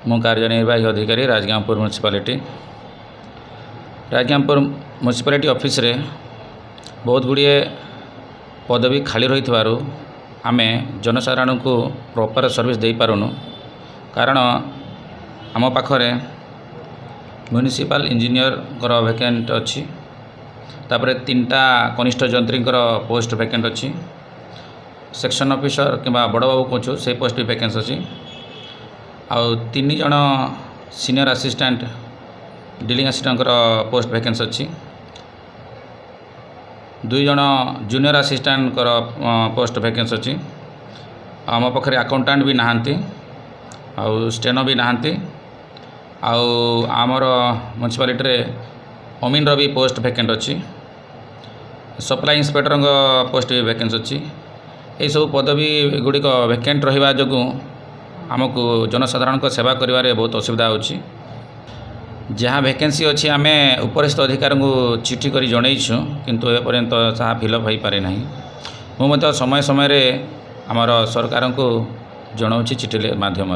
मु कार्यनिर्वाही अधिकारी राजगांवपुर municipality municipality office रे बहुत गुड़िए पदवी खाली रही आम जनसाधारण को प्रॉपर सर्विस दे पारुनु कारण आम पाखरे म्युनिसिपल इंजीनियर वैकेंट अच्छी तापर 3टा कनिष्ठ जंत्री पोस्ट वैकेंट अच्छी सेक्शन ऑफिसर कि बड़ बाबू कहूँ से पोस्ट भी वैकेंसी अच्छी आउ 3 जन senior assistant dealing assistant post vacancy अच्छी 2 जन जूनियर असिस्टेंट पोस्ट वैकेंसी अच्छी आम पाखे अकाउंटेंट भी नहांती आउ स्टेनो भी नहांती आउ आमर म्युनिसिपालिटी रे अमीन भी पोस्ट वैकेंट अच्छी सप्लाई इंस्पेक्टर पोस्ट भी वैकेंसी अच्छी यही सब पदवी गुड़िक वैकेंट रहा जो आमको जनसाधारण को सेवा करिवारे बहुत असुविधा होची जहाँ वैकेंसी अच्छी आम उपरिस्थ अधिकारी को चिठी कर जनईछु किंतु एपर्यंत जहाँ फिलअप हो पारे ना मुझे समय समय आमर सरकार को जनाऊँ चिठी माध्यम।